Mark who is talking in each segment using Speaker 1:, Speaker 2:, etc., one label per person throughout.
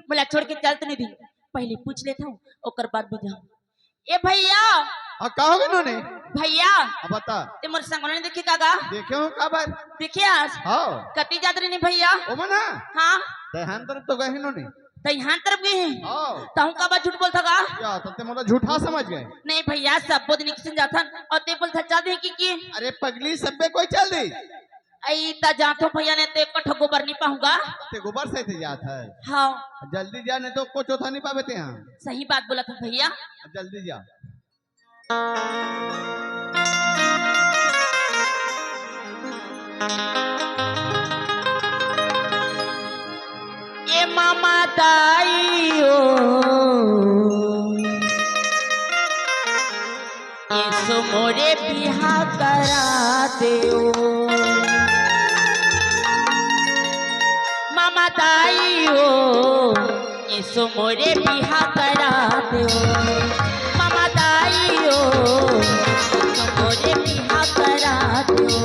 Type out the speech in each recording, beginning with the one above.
Speaker 1: बोला छोड़ के चलत नहीं दी पहले पूछ लेता हूँ ओकर बाद बुझाऊं। ए भैया
Speaker 2: कहो गे नोने
Speaker 1: भैया
Speaker 2: बता
Speaker 1: ते मोर संग ने देखे कागा
Speaker 2: देखे हो का बार
Speaker 1: देखे आज
Speaker 2: हां
Speaker 1: कति जात रही भैया
Speaker 2: ओ मना
Speaker 1: हां
Speaker 2: दहन तरफ तो गए नोने
Speaker 1: तो यहाँ तरफ गए हैं
Speaker 2: हां
Speaker 1: ताऊ का बात झूठ बोलता का
Speaker 2: क्या तो ते मोला झूठा समझ गए
Speaker 1: नहीं भैया सब बोल निकसन जाथन और ते बोलता जा दे की
Speaker 2: अरे पगली सबे कोई चल दी
Speaker 1: आई ता जातो भैया ने ते कठ गोबर नहीं पाऊंगा
Speaker 2: ते गोबर से थे जात है
Speaker 1: हाँ
Speaker 2: जल्दी जा नहीं तो को चौथा नहीं पावे ते हां
Speaker 1: सही बात बोला था भैया
Speaker 2: जल्दी जा
Speaker 1: ये मामा ताईओ ये सो मोरे बिहा करा देओ मामा ताईओ ये सो मोरे बिहा करा देओ मामा ताईओ ये सो मोरे बिहा करा देओ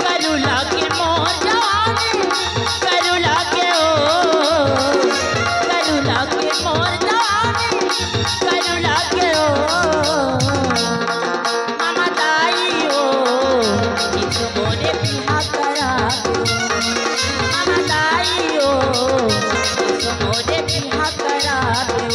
Speaker 1: करू लागे मोर जवानी करू लागे मोर जवानी करू लागे मामा ताई ओ इस मोरे बिहा करा दो मामा ताई ओ इस मोरे बिहा करा दो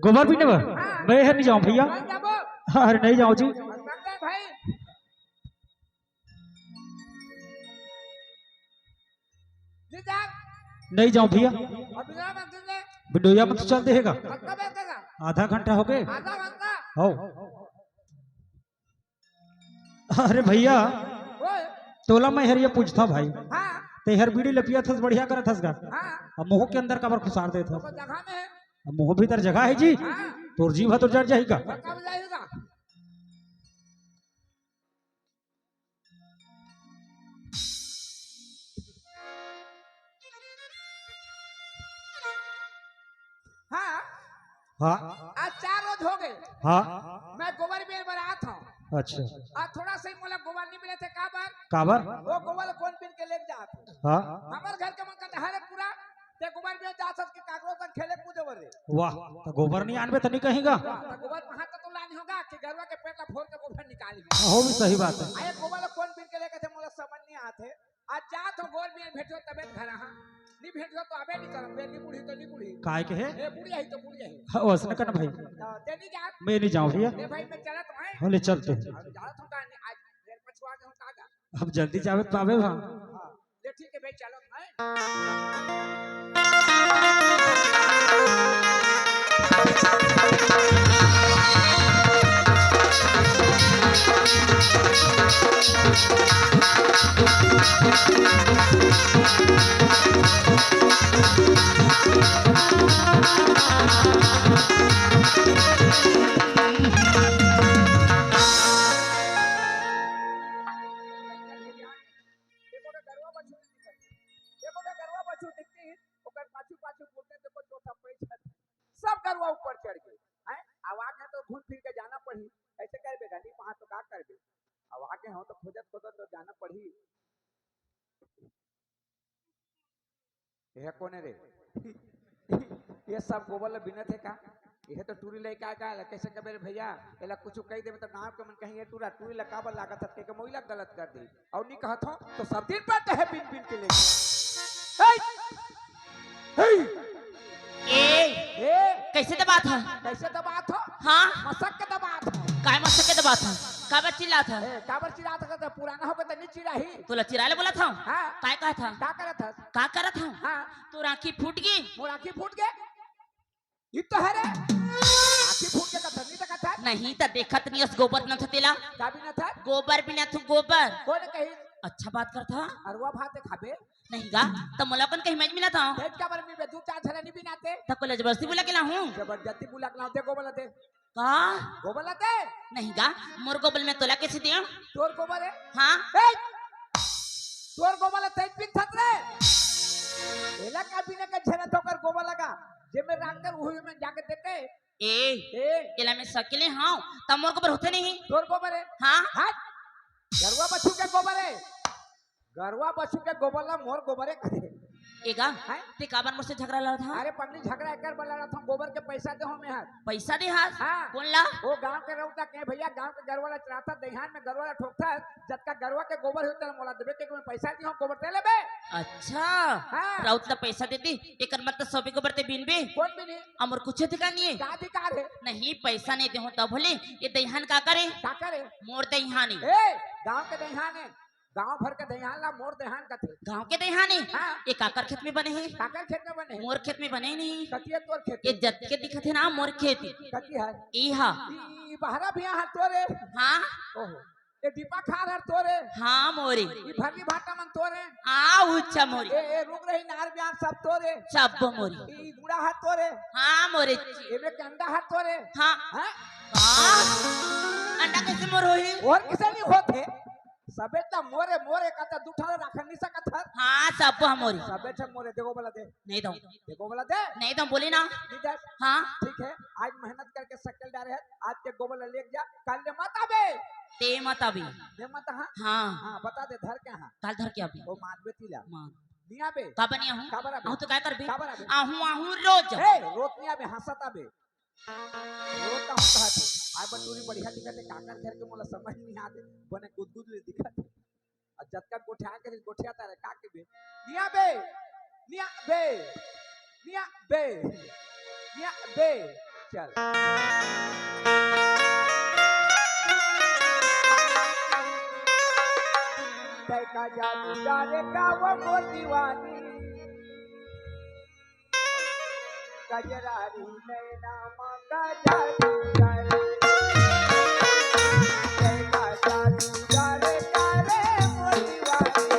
Speaker 3: गोबर भी नहीं मैं है नहीं जाऊँ भैया अरे नहीं जाऊँ जी नहीं जाऊं भैया
Speaker 4: आधा
Speaker 3: बिडोया में तो चल देगा
Speaker 4: बैठेगा
Speaker 3: आधा घंटा हो गए
Speaker 4: आधा घंटा
Speaker 3: हो अरे भैया
Speaker 4: ओए
Speaker 3: तोला मैं हरिया पूछता भाई
Speaker 4: हाँ
Speaker 3: ते हर बीड़ी लपिया थस बढ़िया करत थस गा
Speaker 4: हाँ
Speaker 3: अब मोह के अंदर कबर खुसार दे थस
Speaker 4: तो जगह में है
Speaker 3: अब मोह भीतर जगह है जी
Speaker 4: हाँ
Speaker 3: तोर जीव तो जड़ जाएगा
Speaker 4: कब जाएगा हाँ
Speaker 3: हाँ
Speaker 4: आज 4 रोज हो गए
Speaker 3: हाँ
Speaker 4: मैं गोबर बेल बना था
Speaker 3: अच्छा
Speaker 4: आज थोड़ा सा ही मोला गोबर नहीं मिले थे काबर
Speaker 3: काबर
Speaker 4: वो गोबर कौन पिन के लेके जाते
Speaker 3: हाँ
Speaker 4: हमारे घर के मन का हर पूरा ते गोबर बेल जा सक के कागरो तक खेले कूदे बरे
Speaker 3: वाह तो गोबर नहीं आनबे तो नहीं कहेगा
Speaker 4: तो गोबर वहां तो लानी होगा कि गरवा के पेट ला फोड़ के गोबर निकाली
Speaker 3: हो भी सही बात है
Speaker 4: आए गोबर कौन पिन के लेके थे मोला समझ नहीं आते आज जा तो गोर बेल भेटो तबे घर हां नहीं भेटो तो अबे नहीं करब नहीं बूढ़ी तो नहीं बूढ़ी
Speaker 3: काय के है
Speaker 4: ए बूढ़ी है तो बूढ़ी है
Speaker 3: हाँ, वैसे करना भाई
Speaker 4: ते नहीं जा
Speaker 3: मैं नहीं जाऊं भैया
Speaker 4: ए भाई मैं चला तो है
Speaker 3: होले चलते हैं।
Speaker 4: जा तो का आज रेल पछुआ के हम कागा
Speaker 3: अब जल्दी जावे तो पावे वहाँ
Speaker 4: हां ले ठीक है भाई चलो है देखो ना गरवा बच्चू देखो ना गरवा बच्चू दिखती ओकर पाछू पाछू बोलते देखो चौथा पैसा सब गरवा ऊपर चढ़ गए हैं अब आगे तो घूम फिर के जाना पड़ी ऐसे करबे गाड़ी वहां तो का करबे अब आगे हो तो खोजत खोजत तो जाना पड़ी यह कोने रे ये सब गोबर ला बिना थे का यह तो टूरी लेके आ गया कैसे कबे रे भैया एला कुछ कह देबे तो गांव के मन कहीं ये टूरा टूरी ला काबर लागत है के मोइला गलत कर दी और नहीं कहत हो तो सब दिन पर है बिन बिन के लेके
Speaker 1: ए
Speaker 4: ए
Speaker 1: कैसे दबात है
Speaker 4: कैसे दबात हो
Speaker 1: हाँ
Speaker 4: मसक के दबात हो
Speaker 1: काय मस्त के दबात है काबर चिल्ला था
Speaker 4: ए काबर चिरा था तो पुराना हो गया तो नहीं चिरा ही
Speaker 1: तोला चिराले बोला था
Speaker 4: हां
Speaker 1: काय कहा था
Speaker 4: का करत था
Speaker 1: का करत था
Speaker 4: हां
Speaker 1: तो आंखी फूट गई
Speaker 4: मोर आंखें फूट गए ये तो है रे आंखें फूट के कथनी तक था
Speaker 1: नहीं तो देखत नहीं उस गोबर न थतेला
Speaker 4: का भी न था
Speaker 1: गोबर भी न थू गोबर
Speaker 4: कौन कही
Speaker 1: अच्छा बात करता
Speaker 4: अरवा भात खाबे
Speaker 1: नहीं गा तो मोला कौन कहीं मैच मिला था
Speaker 4: तेज का बर में दो चार झला नहीं बिनाते
Speaker 1: तो कोला जबरदस्ती बोला के ला हूं
Speaker 4: जबरदस्ती बुला के लाते गोबर लाते
Speaker 1: का
Speaker 4: गोबर लाते
Speaker 1: नहीं गा मोर गोबर में तोला कैसे दिया
Speaker 4: तोर गोबर है
Speaker 1: हाँ
Speaker 4: ए तोर गोबर लाते पिन थत रे एला का बिना का झला तो कर गोबर लगा जे में रांकर हुई में जाके देते
Speaker 1: ए केला में सकेले हाँ तब मोर गोबर होते नहीं
Speaker 4: तोर गोबर है
Speaker 1: हाँ
Speaker 4: हट गरवा बच्चू के गोबर है गरवा बच्चू के गोबर ला मोर गोबर है करे
Speaker 1: एगा
Speaker 4: हैं?
Speaker 1: ते काबर मुझसे झगड़ा लड़ा था
Speaker 4: अरे पगली झगड़ा कर बोला रहा था गोबर के पैसा दे हो में हाथ
Speaker 1: पैसा दे हाथ
Speaker 4: हाँ।
Speaker 1: कौन ला
Speaker 4: वो गांव के रौता के भैया गांव के गरवाला चढ़ाता दहियान में गरवाला ठोकता जब का गरवा के गोबर होता है मोला देबे के में पैसा दी हो गोबर ते लेबे
Speaker 1: अच्छा
Speaker 4: हाँ।
Speaker 1: राउत ला पैसा देती एकर मतलब सभी गोबर ते बीन बे
Speaker 4: कौन भी नहीं
Speaker 1: अमर कुछ अधिकार नहीं है
Speaker 4: का अधिकार है
Speaker 1: नहीं पैसा नहीं दे हो तब भले ये दहियान का करे
Speaker 4: का करे
Speaker 1: मोर दहियानी
Speaker 4: ए गांव के दहियान है गांव भर के दहियान ला मोर दहियान का थे
Speaker 1: गांव के दहियानी
Speaker 4: हाँ।
Speaker 1: ये काकर खेत में बने हैं
Speaker 4: काकर खेत में बने
Speaker 1: मोर खेत में बने नहीं
Speaker 4: कतिया तोर खेत
Speaker 1: ये जत के दिखत है ना मोर खेत
Speaker 4: कती है
Speaker 1: इहा
Speaker 4: ई बहरा भी हाथ तोरे
Speaker 1: हाँ
Speaker 4: ओहो ये दीपा खा रहा तोरे
Speaker 1: हाँ मोरे
Speaker 4: ई भरली भाटा मन तोरे
Speaker 1: आ उच्चा मोरी
Speaker 4: ए रुक रही नार ब्यान सब तोरे
Speaker 1: सब मोरी
Speaker 4: ई गुड़ा हाथ तोरे
Speaker 1: हाँ मोरे
Speaker 4: एमे के अंडा हाथ तोरे
Speaker 1: हाँ
Speaker 4: हैं
Speaker 1: अंडा कैसे मोर होई
Speaker 4: और किसे नहीं होते सबे त मोरे मोरे का त दुठा रखन नहीं सकत है
Speaker 1: हाँ सब मोरी
Speaker 4: सबे छ मोरे देखो बोला दे
Speaker 1: नहीं दो
Speaker 4: देखो बोला दे
Speaker 1: नहीं दो बोली ना
Speaker 4: ठीक है
Speaker 1: हाँ
Speaker 4: ठीक है आज मेहनत करके शक्ल डाले है आज के गोबर ले जा कल ले मत आबे
Speaker 1: ते मत अभी
Speaker 4: दे मत हां
Speaker 1: हाँ
Speaker 4: हां बता दे धर के हां
Speaker 1: काल धर के अभी
Speaker 4: ओ मानबे तिला
Speaker 1: मान
Speaker 4: नहीं आबे
Speaker 1: का बनिया हूँ
Speaker 4: का बराबर
Speaker 1: आहू तो काय करबे
Speaker 4: का बराबर
Speaker 1: आहू आहू रोज
Speaker 4: ए रोत नहीं आबे हंसत आबे रोता हूं कहते आय बटूरी बढ़िया दिखते काकर घर के मोला समझ नहीं आते बने गुदगुद ले दिखते और जब तक गोठा के गोठिया तारे का के बे निया बे निया बे निया बे निया बे चल तय का जादू डाले का वो मोर दीवानी गजरारी नैना मंगा जादू डारे नैना जादू डारे डारे मोदीवानी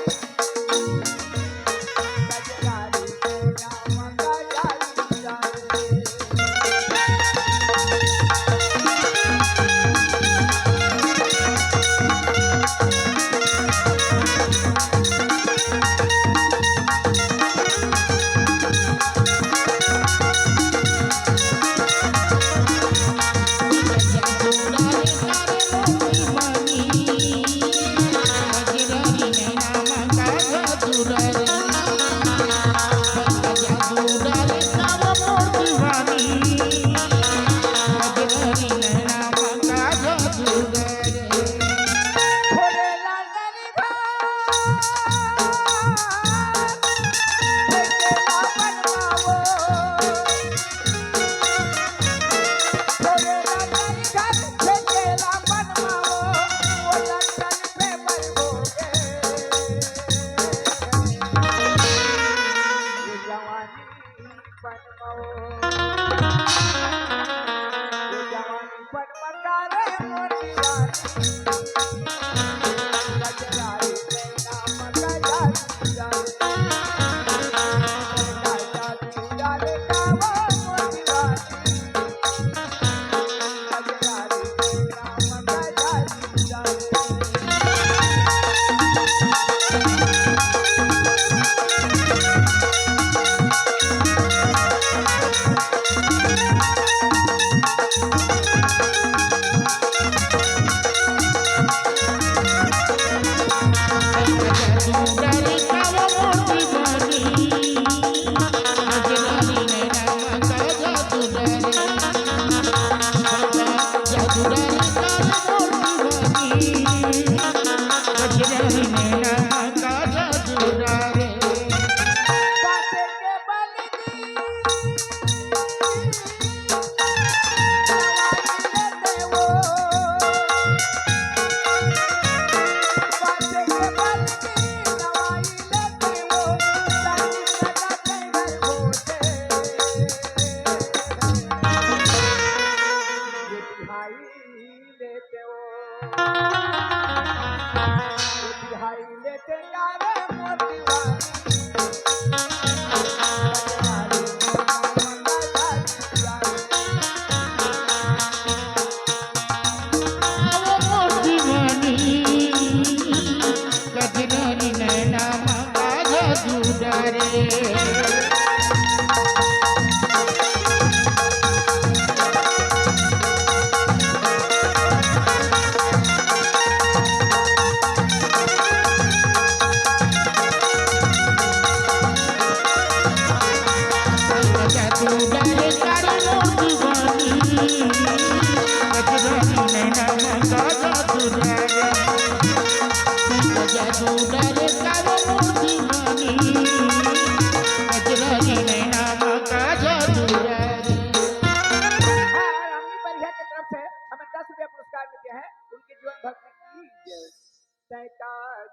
Speaker 4: गजरारी नैना मंगा जादू डारे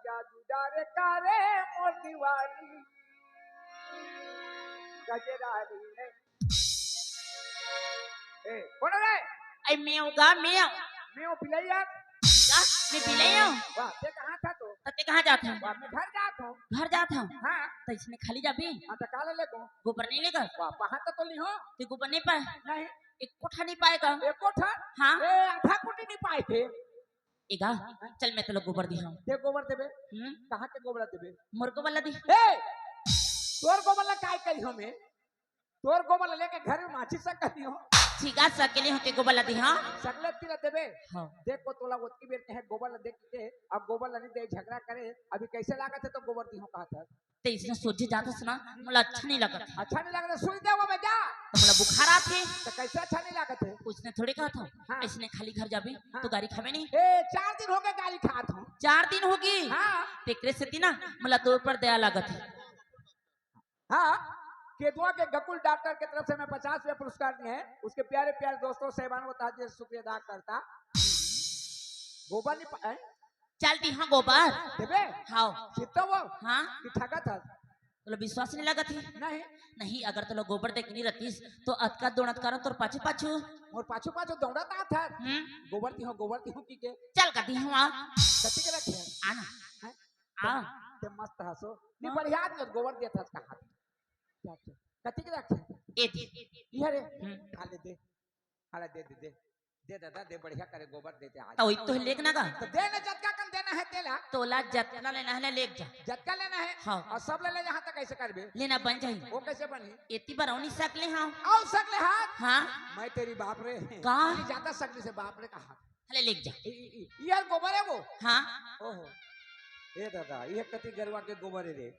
Speaker 4: जादू डारे कारे मोर दीवानी गजरारी ने ए कौन है
Speaker 1: आई मेवगा मेव
Speaker 4: मैं पिलैया
Speaker 1: जा मैं पिलैया
Speaker 4: वाह ते कहां था तो
Speaker 1: तते कहां जात है
Speaker 4: वाह मैं घर जात हूं
Speaker 1: घर जात हूं
Speaker 4: हां
Speaker 1: तो इसने खाली जाबे
Speaker 4: हां तो काले ले को
Speaker 1: गोबर नहीं लेगा
Speaker 4: वाह पहाड़ तो ली हो
Speaker 1: ते गोबर नहीं पाए
Speaker 4: नहीं
Speaker 1: एक कोठा नहीं पाएगा
Speaker 4: एक कोठा
Speaker 1: हाँ
Speaker 4: ए आधा कोठी नहीं पाए थे
Speaker 1: एगा चल मैं तेरे गोबर दी हूं
Speaker 4: ते गोबर देबे कहां के गोबर देबे
Speaker 1: मुर्गो वाला दी
Speaker 4: ए तोर गोबर ला काय करी हमें तोर गोबर लेके घर में माछी सा करी हो
Speaker 1: ठीका सकेले होते गोबर ला दी हां
Speaker 4: सकले तिला देबे
Speaker 1: हां
Speaker 4: देखो तोला ओतकी बेर कहे गोबर ला देख के अब गोबर ला नहीं दे झगड़ा करे अभी कैसे लागत है तो गोबर दी हो कहा था
Speaker 1: ते इसने सोचे जाता सुना मला अच्छा नहीं लगा
Speaker 4: अच्छा नहीं लग रहा सुई दे वो में जा
Speaker 1: तो मला बुखार आथे
Speaker 4: तो कैसे अच्छा नहीं लागत है
Speaker 1: उसने थोड़े कहा था
Speaker 4: हाँ।
Speaker 1: इसने खाली घर जाबे
Speaker 4: हाँ।
Speaker 1: तो गाड़ी खावे नहीं
Speaker 4: ए 4 दिन हो गए गाली खात हूं
Speaker 1: 4 दिन होगी
Speaker 4: हां
Speaker 1: तेकरे से ती ना मला तोर पर दया लागत है
Speaker 4: हां केदुआ के गकुल डॉक्टर की तरफ से मैं 50 रुपए पुरस्कार दिए हैं उसके प्यारे प्यारे दोस्तों सहबान को ताजे शुक्रिया अदा करता गोबर नहीं पाए
Speaker 1: चलती हां गोबर
Speaker 4: देबे
Speaker 1: हां
Speaker 4: कितना वो
Speaker 1: हां
Speaker 4: कि ठगा था
Speaker 1: तुला विश्वास नहीं लगा थी
Speaker 4: नहीं
Speaker 1: नहीं अगर तुला गोबर देख नहीं रतीस तो अतका दोणत कारण तोर पाछू पाछू
Speaker 4: मोर पाछू पाछू दौड़त आता
Speaker 1: हम्म
Speaker 4: गोबर ती हो की के
Speaker 1: चल कती हूँ आ
Speaker 4: कति के रखे
Speaker 1: आना
Speaker 4: हैं?
Speaker 1: आ
Speaker 4: ते मस्त हसो नी बढ़िया आदमी गोबर देता का हाथ क्या क्या कति के रखे
Speaker 1: ए दे
Speaker 4: ये रे
Speaker 1: हम्म।
Speaker 4: हाले दे हाले दे दे दे दे दादा दे बढ़िया करे गोबर देते आज
Speaker 1: तो तो लेक ना का
Speaker 4: तो देने जटका कन देना है तेला
Speaker 1: तोला जतना लेना है ना लेक जा
Speaker 4: जटका लेना है
Speaker 1: हाँ।
Speaker 4: और सब ले ले जहाँ तक कैसे करबे
Speaker 1: लेना बन जाए
Speaker 4: वो कैसे बनी
Speaker 1: एती बरौनी सकले हाँ
Speaker 4: आओ सकले हाथ
Speaker 1: हाँ
Speaker 4: मैं तेरी बाप रे
Speaker 1: का?
Speaker 4: ये ज्यादा सकली से बाप रे का हाथ
Speaker 1: हले लेक जा
Speaker 4: यार गोबर है वो
Speaker 1: हाँ
Speaker 4: ओहो ए दादा ये कति गरवा के गोबर है रे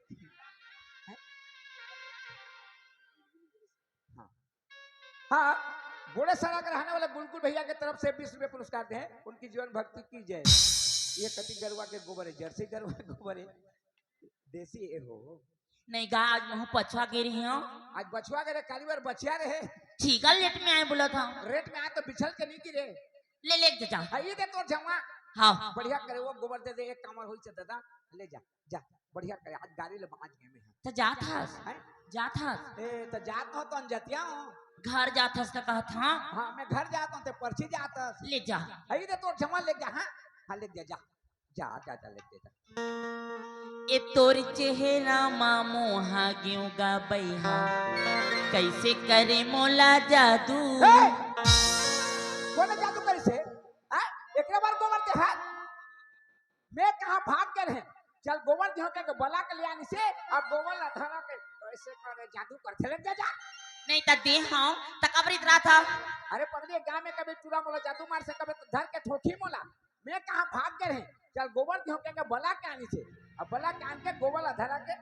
Speaker 4: हाँ हाँ बूढ़े सड़क रहने वाले बुलकुल भैया के तरफ से 20 रुपए पुरस्कार दे उनकी जीवन भक्ति की जय ये कति गरवा के गोबर है जर्सी गरवा के गोबर है देसी ए हो
Speaker 1: नहीं गा आज मुँह पछवा गिरी हूँ
Speaker 4: आज बचवा के रे काली बार बचिया रहे
Speaker 1: ठीकल लेट में आए बोला था
Speaker 4: रेट में आए तो बिछल के नहीं गिरे
Speaker 1: ले लेक जा
Speaker 4: ये दे तो जमा
Speaker 1: हाँ
Speaker 4: बढ़िया करे वो गोबर दे दे एक कमर होई से दादा ले जा जा बढ़िया करे आज गाड़ी ले बांच गए में
Speaker 1: तो जा था
Speaker 4: हैं
Speaker 1: जा था
Speaker 4: ए तो जात हो तो अनजतिया हो
Speaker 1: घर जा था का कहा था
Speaker 4: हाँ मैं घर जाता हूँ ते पर्ची जाता
Speaker 1: ले जा
Speaker 4: आई दे तो जमा ले जा हाँ ले जा जा जा जा जा ले जा
Speaker 1: ए तोर चेहरा मामो हागियों गा बैहा कैसे करे मोला जादू
Speaker 4: कौन जादू करे से एक बार गोबर दे हाथ मैं कहाँ भाग कर है चल गोबर दे के बला के ले आनी से और गोबर ला धरा के ऐसे करे जादू करते ले जा
Speaker 1: नहीं ता दे हाँ तकबरीत रहा था
Speaker 4: अरे पगली गांव में कभी चूड़ा मोला जादू मार से कभी धर के ठोठी मोला मैं कहाँ भाग कर है चल गोबर दे के बला के आनी से अब बला के आन के गोबर ला धरा के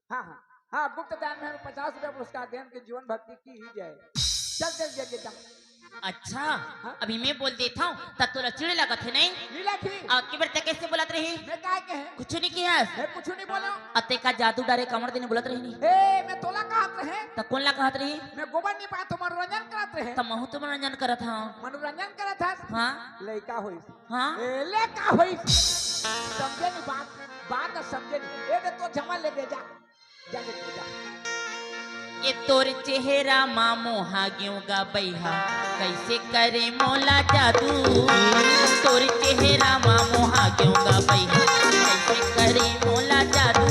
Speaker 4: हाँ हाँ हाँ गुप्त दान में 50 रुपया पुरस्कार दें उनके जीवन भक्ति की ही जाए चल चल चल चल
Speaker 1: अच्छा अभी मैं बोल देता हूँ तब तो चिड़ लगा थे नहीं
Speaker 4: नीला की
Speaker 1: और की बार कैसे बोलत रही
Speaker 4: मैं काय के है
Speaker 1: कुछ नहीं किया
Speaker 4: मैं कुछ नहीं बोला
Speaker 1: अते का जादू डारे कमर देने बोलत रही नहीं
Speaker 4: ए मैं तोला कहत रहे
Speaker 1: तो कौन ला कहत रही
Speaker 4: मैं गोबर नहीं पाया तो मनोरंजन करत रहे
Speaker 1: तो महू तो मनोरंजन करत हाँ
Speaker 4: मनोरंजन करत था
Speaker 1: हाँ
Speaker 4: लड़का होई
Speaker 1: हाँ
Speaker 4: ए लड़का होई समझे नहीं बात समझे नहीं ए दे तो जमा ले दे जा जा ले जा
Speaker 1: ये तोर चेहरा मामो हागियों गा बैहा कैसे करे मोला जादू तोर चेहरा मामो हागियों गा बैहा कैसे करे मोला जादू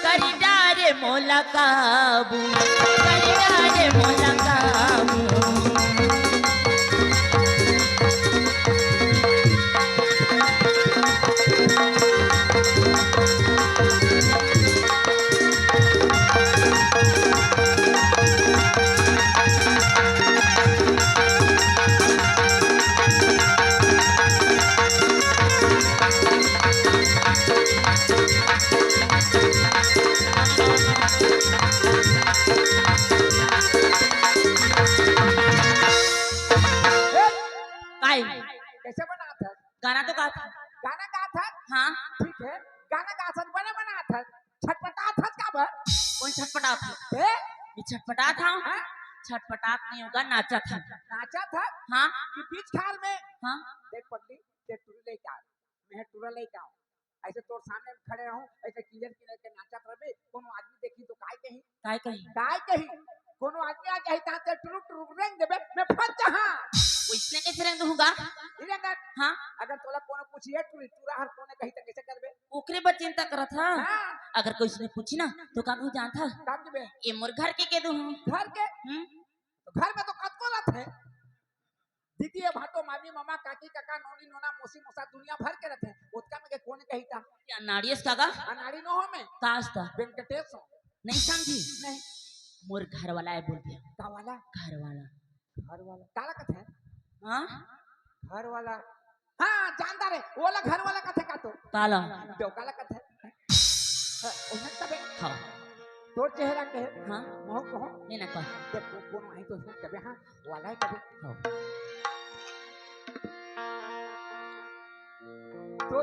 Speaker 1: करी डारे मोला काबू करी डारे मोला काबू
Speaker 4: कैसे बना था
Speaker 1: गाना तो गा था
Speaker 4: गाना गा था
Speaker 1: हाँ
Speaker 4: ठीक है गाना गा था बना था छटपटा था का बा
Speaker 1: कौन छटपटा था
Speaker 4: ए
Speaker 1: ये छटपटा था
Speaker 4: हाँ?
Speaker 1: छटपटात नहीं होगा नाचा था
Speaker 4: नाचा था
Speaker 1: हाँ
Speaker 4: कि बीच खाल में
Speaker 1: हाँ
Speaker 4: देख पगली ते टूर ले का मैं टूर ले का ऐसे तोर सामने खड़े रहूं ऐसे किलर किलर के नाचा रहे कोनो आदमी देखी तो काय कही कोनो आदमी आ जाए ता ते टुरुक टुरुक रंग देबे मैं फंस जहां
Speaker 1: इसने कैसे रंग होगा
Speaker 4: इरेंगा
Speaker 1: हाँ
Speaker 4: अगर तोला कोनो पूछिए टूरा हर कोने कही त कैसे करबे
Speaker 1: ओकरे पर चिंता करत था
Speaker 4: हां
Speaker 1: अगर कोई उसने पूछी ना तो का जान था
Speaker 4: काम देबे
Speaker 1: ये मोर घर के दू
Speaker 4: घर के तो घर में तो कतको लत है दीदी भाटो मामी मामा काकी काका नोनी नोना मौसी मौसा दुनिया भर के रहते ओतका में के कोने कही ता
Speaker 1: क्या नाड़ियस काका
Speaker 4: अनाड़ी न हो में
Speaker 1: कास्ता
Speaker 4: वेंकटेश
Speaker 1: नहीं समझी
Speaker 4: नहीं
Speaker 1: मोर घर वाला है बोल दिया
Speaker 4: का वाला
Speaker 1: घर वाला
Speaker 4: काला कथे
Speaker 1: हाँ
Speaker 4: घर वाला हाँ जानदार है वो वाला घर वाला कथे का तो
Speaker 1: काला
Speaker 4: दो काला कथे उन्हें तबे
Speaker 1: हाँ
Speaker 4: तोर चेहरा के
Speaker 1: हाँ
Speaker 4: मोह कहो
Speaker 1: नहीं ना कह
Speaker 4: देखो कोनो आई तो उसने कबे हाँ वाला है कबे
Speaker 1: हाँ
Speaker 4: तो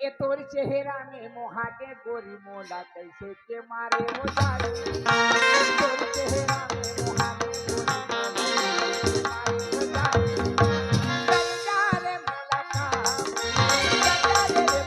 Speaker 4: ए तोर चेहरा में मोहा के गोरी मोला कैसे के मारे हो जाए तोर चेहरा में मोहा के गोरी मोला कैसे के मारे हो जाए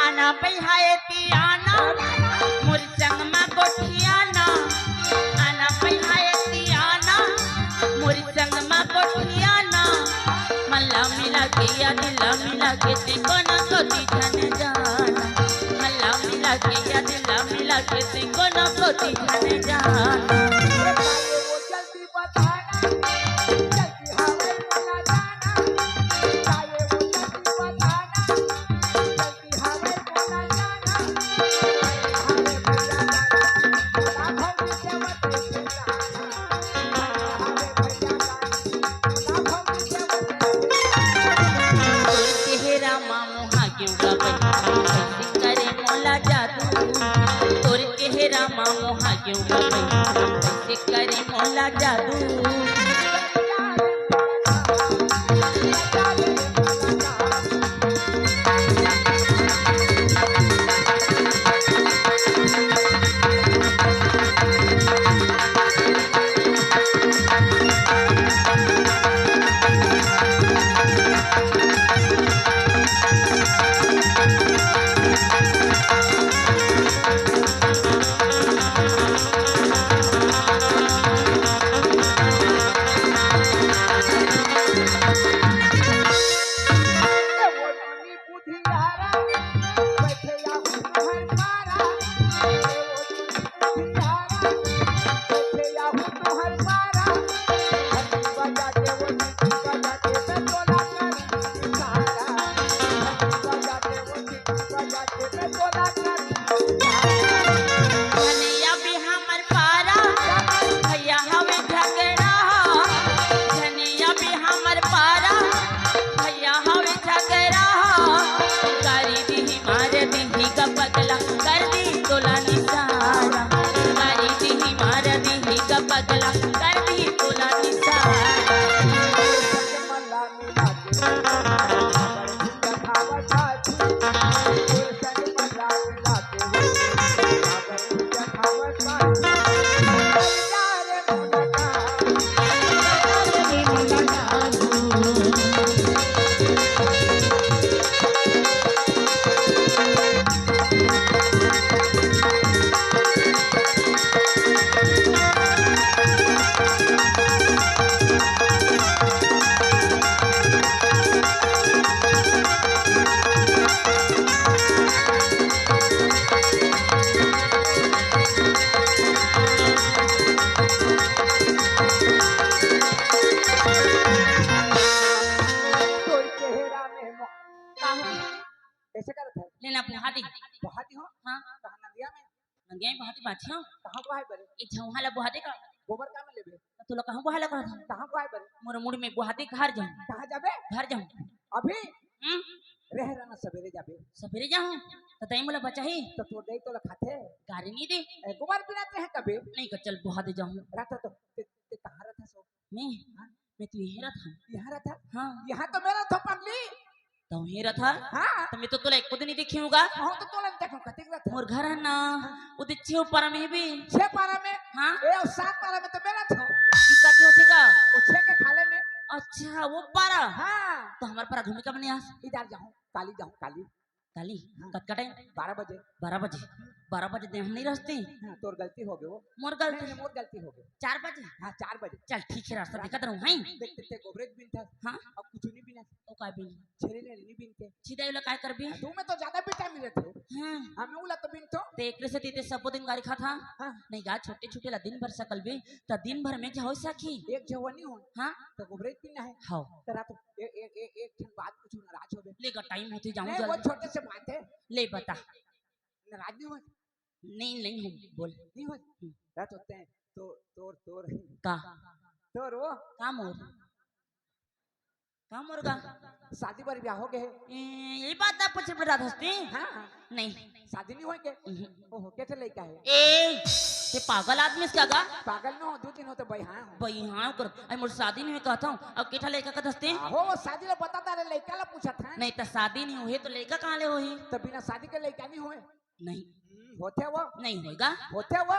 Speaker 1: आना पहियाती आना मोर संग में गोठियाना आना पहियाती आना मोर संग में गोठियाना मल्ला मिला के या दिला मिला के देखो ना कोती जाने जाना मल्ला मिला के या दिला मिला के देखो ना कोती जाने जाना
Speaker 4: वो जल्दी बताना जल्दी हवे बोला जाना चाहे वो जल्दी बताना जल्दी हवे बोला जाना हवे भैया ना भौजी के मत हवे भैया ना भौजी के मत
Speaker 1: तोर चेहरा मामू हागे उगा कैसे करे मोला जादू तोर चेहरा मामू हागे उगा कैसे करे मोला जादू धनिया भी हमर पारा भैया हवे झगड़ा धनिया भी हमर पारा भैया हवे झगड़ा गारी दी मारे दी का पगला कर दी तोला निसारा गारी दी मारे दी का पगला कर दी तोला निसारा
Speaker 4: कैसे करत है
Speaker 1: लेना बुहाती
Speaker 4: बहाती हो
Speaker 1: हाँ
Speaker 4: कहां नदिया में
Speaker 1: नंगे बुहाती बाछी हो
Speaker 4: कहां को है बरे
Speaker 1: ए झौहाला बुहाती का
Speaker 4: गोबर का में लेबे
Speaker 1: तो लो कहां बुहाला का
Speaker 4: कहां को है बरे
Speaker 1: मोर मुड़ में बुहाती घर जाऊं
Speaker 4: कहां जाबे
Speaker 1: घर जाऊं
Speaker 4: अभी
Speaker 1: हम्म
Speaker 4: रह रहना सवेरे जाबे
Speaker 1: सवेरे जाऊं तो तई मोला बचा ही
Speaker 4: तो तोर दे तो खाते
Speaker 1: गाड़ी नहीं दे
Speaker 4: गोबर पिलाते हैं कभी
Speaker 1: नहीं कर चल बुहा दे जाऊं
Speaker 4: रहता तो ते कहां रहता सो
Speaker 1: मैं मैं तू यहीं रहा था
Speaker 4: यहाँ रहता
Speaker 1: हाँ
Speaker 4: यहाँ तो मेरा था पगली
Speaker 1: तो यहीं रहा था
Speaker 4: हाँ
Speaker 1: तो मैं तो तुला एक दिन नहीं देखी होगा
Speaker 4: हाँ तो तोला देखो कतिक रहता
Speaker 1: मोर घर है ना उधर छे ऊपर में भी
Speaker 4: 6 पारा में
Speaker 1: हाँ
Speaker 4: ए और 7 पारा में तो मेरा था
Speaker 1: की काटी होती का
Speaker 4: वो 6 के खाले में
Speaker 1: अच्छा वो पारा
Speaker 4: हाँ
Speaker 1: तो हमारे पारा घूमने का बने आस
Speaker 4: इधर जाऊं काली जाऊं काली
Speaker 1: काली
Speaker 4: हाँ।
Speaker 1: कट कटे
Speaker 4: 12 बजे
Speaker 1: 12 बजे दे हम नहीं रस्ते
Speaker 4: हाँ तोर गलती हो गई वो
Speaker 1: मोर
Speaker 4: नहीं,
Speaker 1: गलती
Speaker 4: नहीं, मोर गलती हो गई
Speaker 1: 4 बजे
Speaker 4: हाँ 4 बजे
Speaker 1: चल ठीक है रास्ता दिखत रहूं हैं
Speaker 4: देखते थे गोबरेज बिन था
Speaker 1: हाँ
Speaker 4: अब कुछ नहीं बिना
Speaker 1: तो काय भी
Speaker 4: छेरे ने नहीं बिनते
Speaker 1: सीधा वाला काय कर भी
Speaker 4: तू में तो ज्यादा बिटा मिले थे
Speaker 1: हां
Speaker 4: हमें उला तो बिन तो
Speaker 1: ते एकरे से तीते सब दिन गाड़ी खा था
Speaker 4: हाँ
Speaker 1: नहीं गा छोटे छोटे ला दिन भर सकल भी तो दिन भर में क्या हो सकी
Speaker 4: एक जवानी हो
Speaker 1: हाँ
Speaker 4: तो गोबरेज बिना है
Speaker 1: हां
Speaker 4: तेरा तो एक क्षण बाद कुछ नाराज हो गए
Speaker 1: लेगा टाइम होते जाऊं
Speaker 4: नहीं वो
Speaker 1: जल्दी
Speaker 4: छोटे से बात है
Speaker 1: ले बता
Speaker 4: नाराज नहीं हो
Speaker 1: नहीं हूँ बोल
Speaker 4: नहीं हो रात होते हैं तो तोर
Speaker 1: का
Speaker 4: तोर वो
Speaker 1: काम हो काम होगा
Speaker 4: शादी पर ब्याह हो गए
Speaker 1: यही बात आप पूछ बता हंसते
Speaker 4: हाँ
Speaker 1: नहीं
Speaker 4: शादी नहीं होंगे ओहो कैसे लड़का है
Speaker 1: ए ये पागल आदमी इसका गा
Speaker 4: पागल न हो 2 दिन हो तो भाई हाँ
Speaker 1: भाई हाँ कर आई मोर शादी नहीं हुई कहता हूँ अब केठा लेका का दस्ते
Speaker 4: हो वो शादी ला बताता रे लड़का ला पूछा था
Speaker 1: नहीं तो शादी नहीं हुई तो लेका कहाँ ले हुई
Speaker 4: तो बिना शादी के लड़का नहीं हुए
Speaker 1: नहीं
Speaker 4: होते वो
Speaker 1: नहीं होगा
Speaker 4: होते वो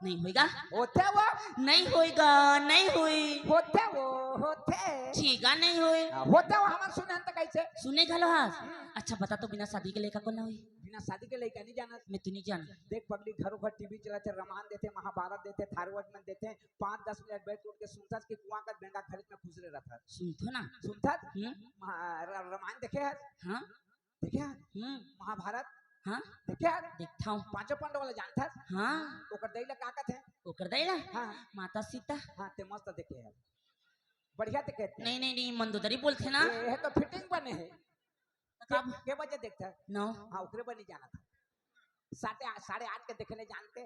Speaker 1: नहीं होएगा,
Speaker 4: होते वो
Speaker 1: नहीं होएगा, नहीं हुई,
Speaker 4: होते वो होते
Speaker 1: ठीका नहीं हुई,
Speaker 4: होते वो हमार सुने हन त कैसे
Speaker 1: सुने घलो हास। अच्छा बता तो बिना शादी के लेका कौन ना हुई?
Speaker 4: बिना शादी के लइका नहीं जाना
Speaker 1: मैं तू नहीं जान।
Speaker 4: देख पगली घरों घर टीवी चलाते रामायण देते महाभारत देते थारवट में देते 5-10 मिनट बैठ उठ के सुनता कि कुआं का बेंगा खरीद में खुश रह रहा
Speaker 1: सुनतो ना।
Speaker 4: सुनता
Speaker 1: हम्म,
Speaker 4: रामायण देखे है
Speaker 1: हाँ,
Speaker 4: देखे है महाभारत
Speaker 1: हाँ,
Speaker 4: देखे है
Speaker 1: देखता हूँ।
Speaker 4: पांचों पांडव वाला जानता
Speaker 1: हाँ,
Speaker 4: ओकर दैला का कहते हैं
Speaker 1: ओकर दैला
Speaker 4: हाँ
Speaker 1: माता सीता।
Speaker 4: हाँ ते मस्त देखे है बढ़िया देखे थे
Speaker 1: नहीं नहीं नहीं मंदोदरी बोलते ना।
Speaker 4: ये तो फिटिंग बने है
Speaker 1: कब?
Speaker 4: के बजे देखता है
Speaker 1: नो
Speaker 4: हाँ उकरे बनी जाना था 8:30 के देखने जानते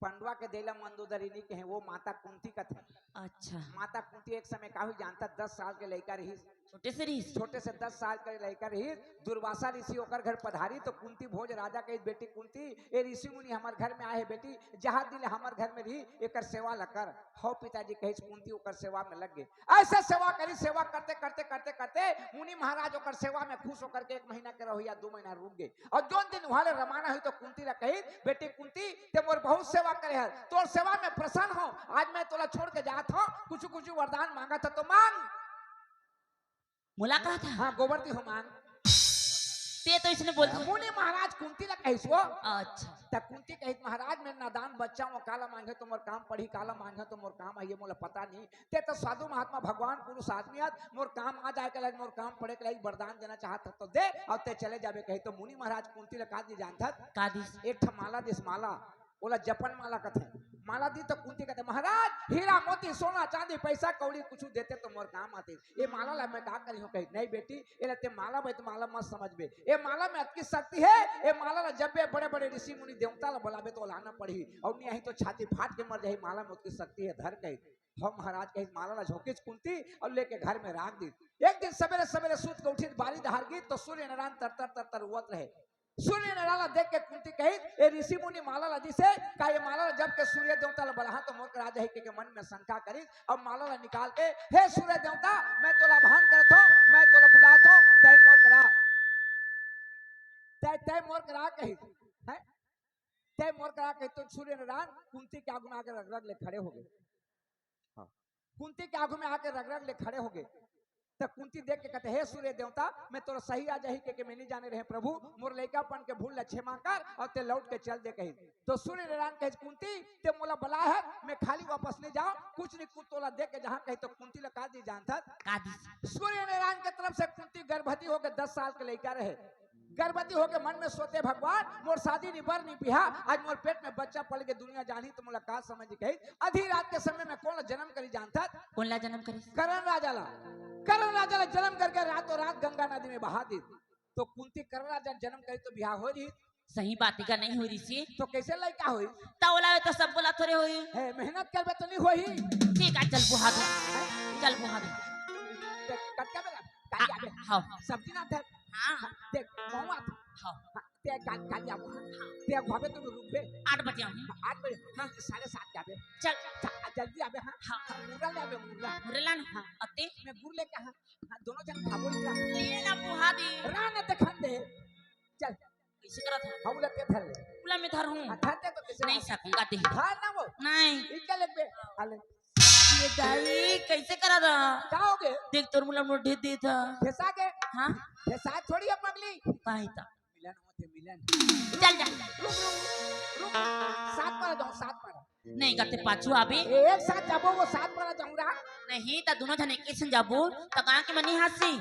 Speaker 4: पंडवा के देला मंदोदरी के हैं वो माता कुंती का थे
Speaker 1: अच्छा
Speaker 4: माता कुंती एक समय काहू जानता 10 साल के लड़का रही
Speaker 1: छोटे से रही।
Speaker 4: छोटे से 10 साल के लड़का रही दुर्वासा ऋषि ओकर घर पधारी तो कुंती भोज राजा के बेटी कुंती ए ऋषि मुनि हमार घर में आए है बेटी जहाँ दिल हमार घर में रही एकर सेवा लकर हो पिताजी कही कुंती ओकर सेवा में लग गए ऐसे सेवा करी सेवा करते करते करते करते मुनि महाराज ओकर सेवा में खुश होकर के 1 महीना के रहो या 2 महीना रुक गए और जो दिन वहां रवाना हुई तो कुंती ला कही बेटी कुंती ते मोर बहुत सेवा करे है तोर सेवा में प्रसन्न हो आज मैं तोला छोड़ के जात हूं कुछ कुछ वरदान मांगा था तो मांग
Speaker 1: मुलाकात था।
Speaker 4: हाँ गोवर्ती हो मांग
Speaker 1: ते तो इसने बोल दिया।
Speaker 4: मुनि महाराज कुंती ला कहिस वो
Speaker 1: अच्छा
Speaker 4: त कुंती कहित महाराज मैं नादान बच्चा हूँ काला मांगे तो मोर काम पढ़ी काला मांगे तो मोर काम है ये मोला पता नहीं ते तो साधु महात्मा भगवान पुरुष आदमी आज मोर काम आ जाए के लगे मोर काम पड़े के लगे वरदान देना चाहता तो दे और ते चले जाबे कही तो मुनि महाराज कुंती ला का दी जानता
Speaker 1: कादिस
Speaker 4: एक माला दिस माला बोला जपन माला कथे माला दी तो कुंती कहते महाराज हीरा मोती सोना चांदी पैसा कौड़ी कुछ देते तो मोर काम आते ये माला ला मैं का करी हूं कही नहीं बेटी ये लेते माला भाई तो माला मत समझ बे ये माला में अतकी शक्ति है ये माला ला जब भी बड़े बड़े ऋषि मुनि देवता ला बुलावे तो लाना पड़ी और नहीं तो छाती फाट के मर जाए माला में उतकी शक्ति है धर कही हम महाराज कही माला ला झोंकिच कुंती और लेके घर में राख दी एक दिन सवेरे सवेरे सूत के उठी बारी दहार गई तो सूर्य नारायण तर उवत रहे सूर्य नारायण देख के कुंती कही ए ऋषि मुनि माला ला दिसे का ये माला जब के सूर्य देवता ला बलहा तो मोर राजा है के मन में शंका करी अब माला ला निकाल के हे सूर्य देवता मैं तोला भान करत हूं मैं तोला बुलात हूं तय मोर करा तय मोर करा कही है तय मोर करा कही तो सूर्य नारायण कुंती के आगू में आके रग ले खड़े हो गए हाँ कुंती के आगू में आके रग ले खड़े हो गए तो कुंती देख के कहते हे सूर्य देवता मैं तोरा सही आ जाही के मैं नहीं जाने रहे प्रभु मोर लइकापन के भूल क्षमा कर और ते लौट के चल दे कही तो सूर्य नारायण कहे कुंती ते मोला बुला है मैं खाली वापस नहीं जाऊं कुछ नहीं कुछ तोला दे के जहां कही तो कुंती ला का दी जानता
Speaker 1: कादिस
Speaker 4: सूर्य नारायण के तरफ से कुंती गर्भवती होकर 10 साल के लइका रहे गर्भवती होकर मन में सोते भगवान मोर शादी नहीं बर नहीं बिहा आज मोर पेट में बच्चा पल के दुनिया जानी तो मुलाकात समझ गई आधी रात के समय में कौन जन्म करी जानता
Speaker 1: कौन ला जन्म करी?
Speaker 4: करण राजा ला जन्म करके रातों रात गंगा नदी में बहा दी तो कुंती करण राजा जन्म करी तो बिहा हो रही
Speaker 1: सही बात का नहीं हुई ऋषि
Speaker 4: तो कैसे लड़का हुई
Speaker 1: तावला तो सब बोला थोड़े हुई
Speaker 4: है मेहनत करबे तो नहीं होई
Speaker 1: ठीक है चल बुहा दे चल बुहा दे
Speaker 4: कटका में काली आबे
Speaker 1: हाँ
Speaker 4: सब्जी ना था
Speaker 1: हाँ
Speaker 4: देख महुआ
Speaker 1: हाँ
Speaker 4: ते काली आबो ते भाबे तो रुकबे
Speaker 1: 8 बजे आऊँ
Speaker 4: 8 बजे हां 7:30 के आबे
Speaker 1: चल
Speaker 4: जल्दी आबे हां मुर्गा ले आबे मुर्गा
Speaker 1: मुरला ना अते
Speaker 4: मैं गुड़ लेके हां दोनों जन खाबो निकला
Speaker 1: ये ना बुहा दे
Speaker 4: रान देखन दे चल
Speaker 1: कैसे करा था
Speaker 4: हम लेते थल
Speaker 1: पुला में धर हूँ
Speaker 4: थल तो कैसे
Speaker 1: नहीं सकूंगा दे
Speaker 4: हां ना वो
Speaker 1: नहीं
Speaker 4: इनके लेबे आले
Speaker 1: ये दाई कैसे करा था
Speaker 4: का हो गए
Speaker 1: देख तोर मुला मोढ़े दे था
Speaker 4: फैसा के
Speaker 1: हाँ
Speaker 4: फैसा थोड़ी है पगली
Speaker 1: काहे था
Speaker 4: मिलन होते मिलन
Speaker 1: चल जा
Speaker 4: रुक 7 पर जाओ 7 पर
Speaker 1: नहीं करते पाछू आबे
Speaker 4: एक साथ जाबो वो 7 पर जाऊंगा
Speaker 1: नहीं ता दोनों जने के संग जाबो ता कहां के मनी हासी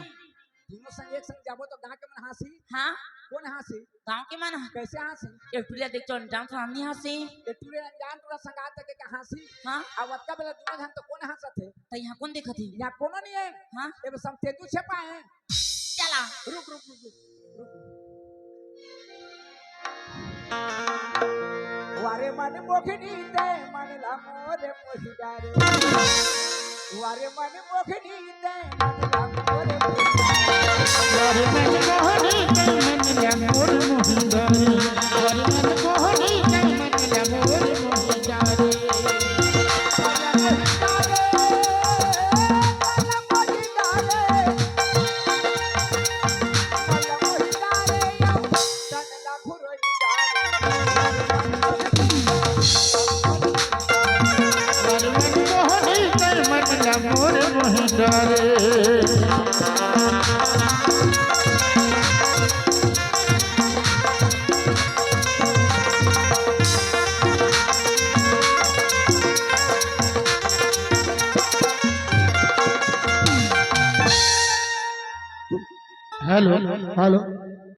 Speaker 4: दोनों संग एक संग जाबो तो गांव के मन हंसी
Speaker 1: हाँ
Speaker 4: कौन हंसी
Speaker 1: गांव के मन
Speaker 4: कैसे हंसी
Speaker 1: एक टुलिया देख तो अंजाम सामने हासी
Speaker 4: ये तूरे अनजान तोरा संगात के का हंसी
Speaker 1: हाँ
Speaker 4: आवत का बेला दोनों जन तो कौन हंसत है
Speaker 1: ता यहाँ कौन देखा थी
Speaker 4: यहाँ कोनो नहीं है
Speaker 1: हाँ
Speaker 4: ये सब तेतु छपा है
Speaker 1: चला
Speaker 4: रुक रुक रुक रुक वारे मन मोखनी दे मन ला मोरे मोहिदारे वारे मन मोखनी दे मन ला मोरे
Speaker 3: वारे मन मोहनी तै मन ला मोर मोहिदारे वारे मन मोहनी तै मन ला मोर मोहिदारे मोहि डरे हेलो हेलो